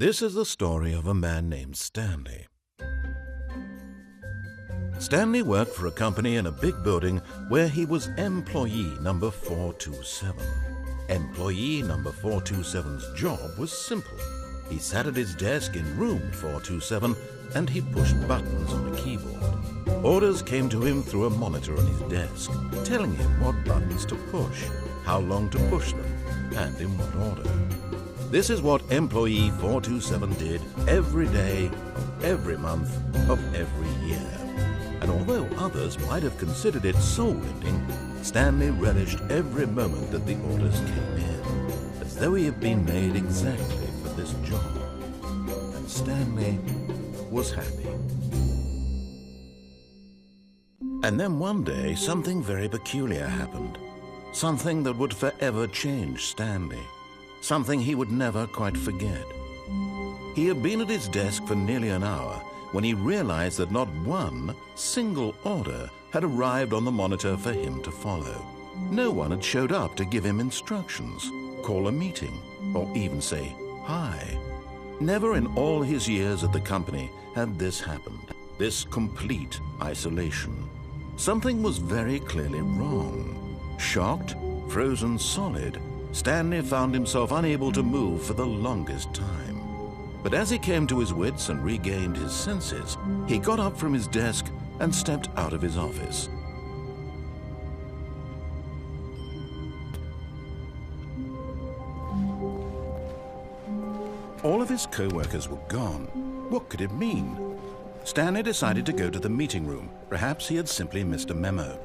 This is the story of a man named Stanley. Stanley worked for a company in a big building where he was employee number 427. Employee number 427's job was simple. He sat at his desk in room 427 and he pushed buttons on a keyboard. Orders came to him through a monitor on his desk, telling him what buttons to push, how long to push them, and in what order. This is what employee 427 did every day of every month of every year. And although others might have considered it soul-ending, Stanley relished every moment that the orders came in, as though he had been made exactly for this job. And Stanley was happy. And then one day, something very peculiar happened. Something that would forever change Stanley. Something he would never quite forget. He had been at his desk for nearly an hour when he realized that not one single order had arrived on the monitor for him to follow. No one had showed up to give him instructions, call a meeting, or even say hi. Never in all his years at the company had this happened, this complete isolation. Something was very clearly wrong. Shocked, frozen solid, Stanley found himself unable to move for the longest time. But as he came to his wits and regained his senses, he got up from his desk and stepped out of his office. All of his co-workers were gone. What could it mean? Stanley decided to go to the meeting room. Perhaps he had simply missed a memo.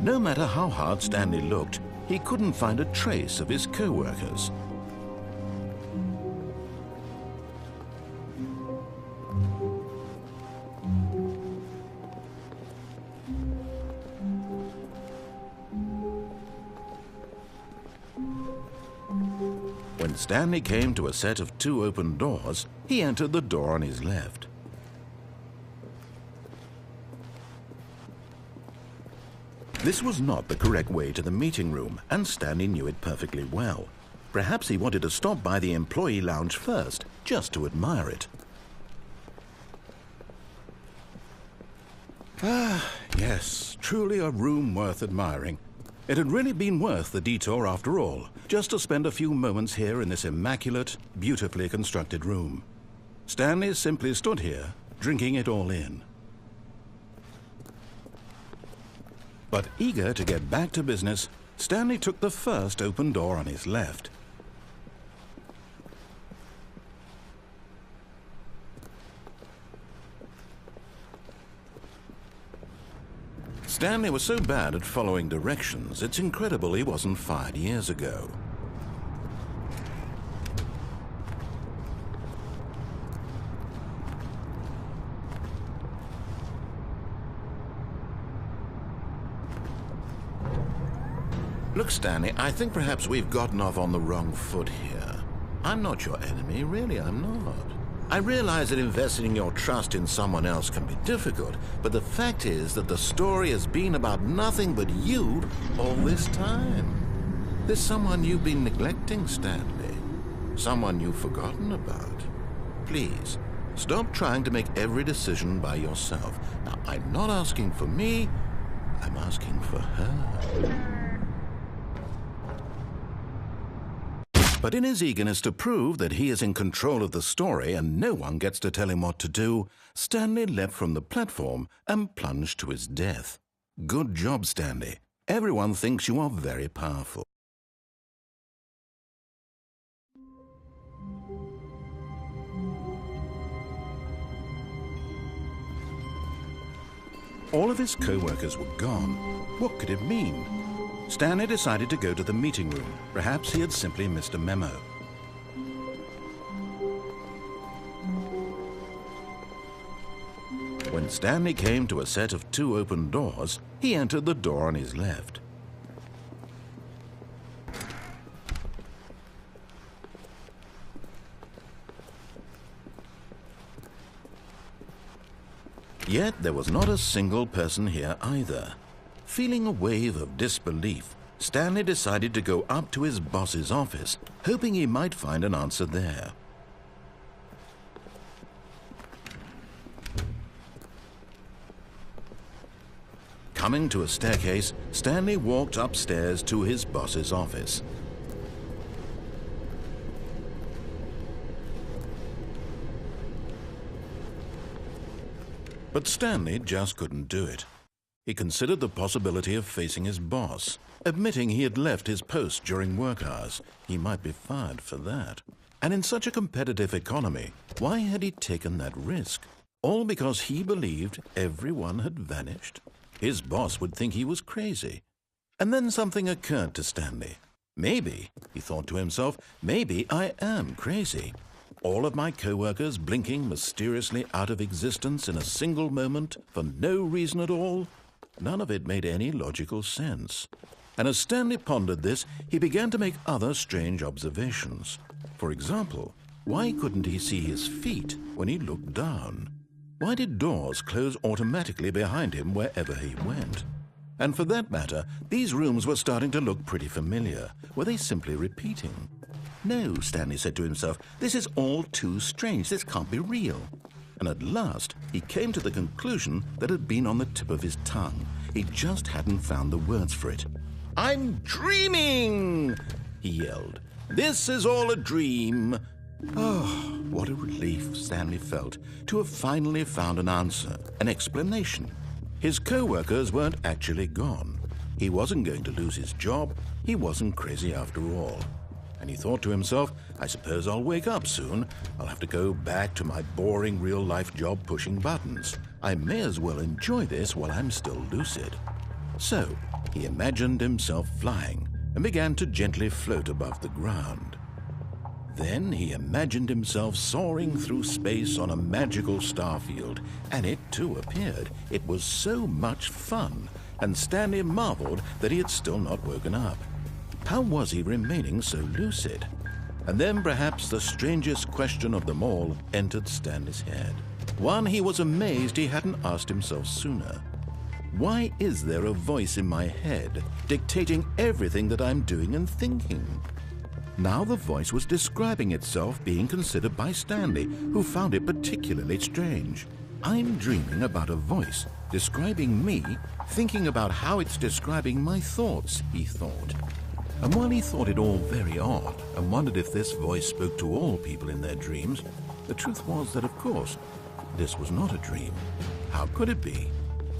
No matter how hard Stanley looked, he couldn't find a trace of his co-workers. When Stanley came to a set of 2 open doors, he entered the door on his left. This was not the correct way to the meeting room, and Stanley knew it perfectly well. Perhaps he wanted to stop by the employee lounge first, just to admire it. Ah, yes, truly a room worth admiring. It had really been worth the detour after all, just to spend a few moments here in this immaculate, beautifully constructed room. Stanley simply stood here, drinking it all in. But eager to get back to business, Stanley took the first open door on his left. Stanley was so bad at following directions, it's incredible he wasn't fired years ago. Look, Stanley, I think perhaps we've gotten off on the wrong foot here. I'm not your enemy, really, I'm not. I realize that investing your trust in someone else can be difficult, but the fact is that the story has been about nothing but you all this time. There's someone you've been neglecting, Stanley. Someone you've forgotten about. Please, stop trying to make every decision by yourself. Now, I'm not asking for me, I'm asking for her. But in his eagerness to prove that he is in control of the story and no one gets to tell him what to do, Stanley leapt from the platform and plunged to his death. Good job, Stanley. Everyone thinks you are very powerful. All of his co-workers were gone. What could it mean? Stanley decided to go to the meeting room. Perhaps he had simply missed a memo. When Stanley came to a set of 2 open doors, he entered the door on his left. Yet there was not a single person here either. Feeling a wave of disbelief, Stanley decided to go up to his boss's office, hoping he might find an answer there. Coming to a staircase, Stanley walked upstairs to his boss's office. But Stanley just couldn't do it. He considered the possibility of facing his boss, admitting he had left his post during work hours. He might be fired for that. And in such a competitive economy, why had he taken that risk? All because he believed everyone had vanished? His boss would think he was crazy. And then something occurred to Stanley. Maybe, he thought to himself, maybe I am crazy. All of my co-workers blinking mysteriously out of existence in a single moment for no reason at all? None of it made any logical sense. And as Stanley pondered this, he began to make other strange observations. For example, why couldn't he see his feet when he looked down? Why did doors close automatically behind him wherever he went? And for that matter, these rooms were starting to look pretty familiar. Were they simply repeating? No, Stanley said to himself, this is all too strange. This can't be real. And at last, he came to the conclusion that had been on the tip of his tongue. He just hadn't found the words for it. "I'm dreaming!" he yelled. "This is all a dream." Oh, what a relief Stanley felt to have finally found an answer, an explanation. His co-workers weren't actually gone. He wasn't going to lose his job. He wasn't crazy after all. And he thought to himself, I suppose I'll wake up soon. I'll have to go back to my boring real-life job pushing buttons. I may as well enjoy this while I'm still lucid. So he imagined himself flying and began to gently float above the ground. Then he imagined himself soaring through space on a magical starfield, and it too appeared. It was so much fun, and Stanley marveled that he had still not woken up. How was he remaining so lucid? And then perhaps the strangest question of them all entered Stanley's head. One he was amazed he hadn't asked himself sooner. Why is there a voice in my head dictating everything that I'm doing and thinking? Now the voice was describing itself being considered by Stanley, who found it particularly strange. I'm dreaming about a voice describing me, thinking about how it's describing my thoughts, he thought. And while he thought it all very odd and wondered if this voice spoke to all people in their dreams, the truth was that, of course, this was not a dream. How could it be?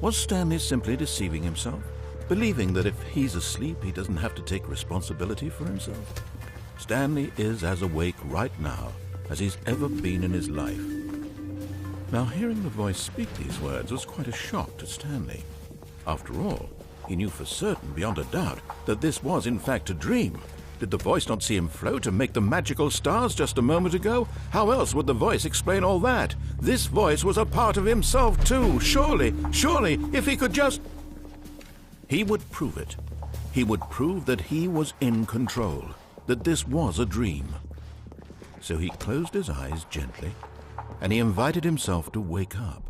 Was Stanley simply deceiving himself, believing that if he's asleep, he doesn't have to take responsibility for himself? Stanley is as awake right now as he's ever been in his life. Now, hearing the voice speak these words was quite a shock to Stanley. After all, he knew for certain, beyond a doubt, that this was in fact a dream. Did the voice not see him float and make the magical stars just a moment ago? How else would the voice explain all that? This voice was a part of himself too. Surely, if he could just... He would prove it. He would prove that he was in control, that this was a dream. So he closed his eyes gently, and he invited himself to wake up.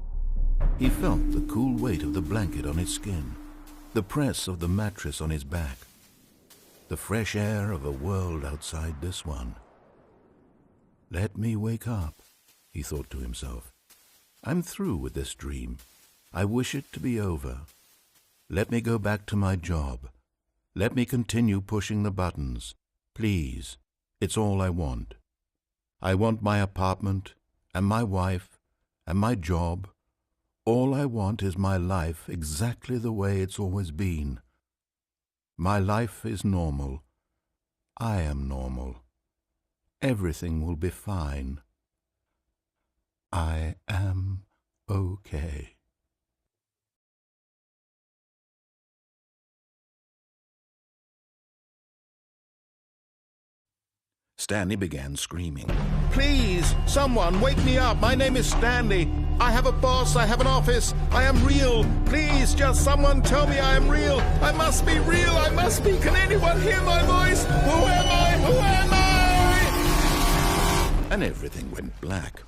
He felt the cool weight of the blanket on his skin, the press of the mattress on his back, the fresh air of a world outside this one. Let me wake up, he thought to himself. I'm through with this dream. I wish it to be over. Let me go back to my job. Let me continue pushing the buttons. Please, it's all I want. I want my apartment and my wife and my job. All I want is my life exactly the way it's always been. My life is normal. I am normal. Everything will be fine. I am okay. Stanley began screaming. Please, someone, wake me up. My name is Stanley. I have a boss. I have an office. I am real. Please, just someone tell me I am real. I must be real. I must be. Can anyone hear my voice? Who am I? Who am I? And everything went black.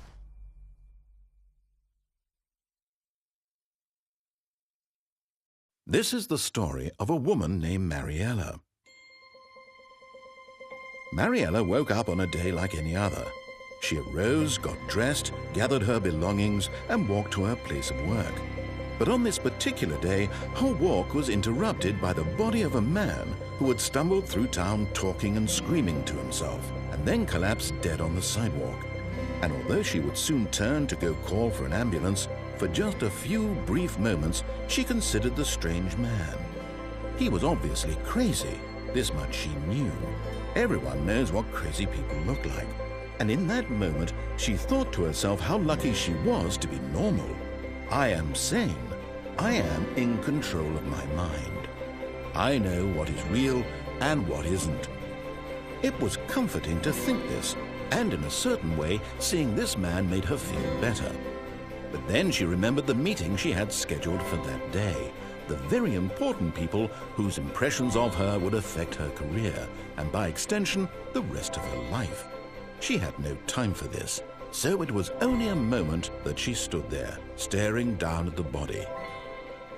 This is the story of a woman named Mariella. Mariella woke up on a day like any other. She arose, got dressed, gathered her belongings, and walked to her place of work. But on this particular day, her walk was interrupted by the body of a man who had stumbled through town talking and screaming to himself, and then collapsed dead on the sidewalk. And although she would soon turn to go call for an ambulance, for just a few brief moments she considered the strange man. He was obviously crazy, this much she knew. Everyone knows what crazy people look like. And in that moment, she thought to herself how lucky she was to be normal. I am sane. I am in control of my mind. I know what is real and what isn't. It was comforting to think this, and in a certain way, seeing this man made her feel better. But then she remembered the meeting she had scheduled for that day, the very important people whose impressions of her would affect her career, and by extension, the rest of her life. She had no time for this, so it was only a moment that she stood there, staring down at the body.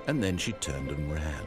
And then she turned and ran.